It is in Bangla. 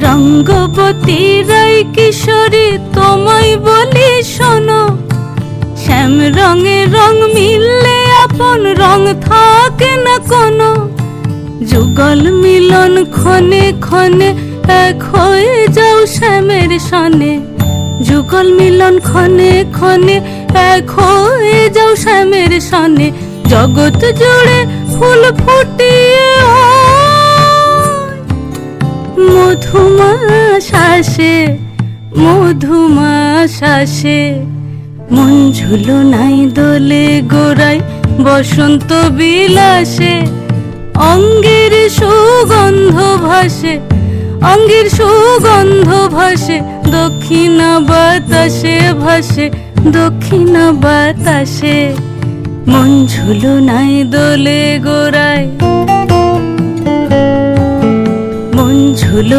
রঙ্গবতী রায় কিশোরী তোমায় বলি শোনো, শ্যাম রঙে রং মিললে আপন রং থাকে না কোনো। যুগল মিলন ক্ষণে ক্ষণে এক হয়ে যাও শ্যামের সনে, যুগল মিলন ক্ষণে ক্ষণে এক হয়ে যাও শ্যামের সনে। জগৎ জুড়ে ফুল ফুটিয়ে মধুমাস আসে, মধুমাস আসে। মন ঝুলনাই দোলে গোড়ায় বসন্ত বিলাসে, অঙ্গের সুগন্ধ ভাসে, অঙ্গের সুগন্ধ ভাসে। দক্ষিণা বাতাসে ভাসে, দক্ষিণা বাতাসে। মন ঝুলনাই দোলে গোড়ায়, মন ঝুলো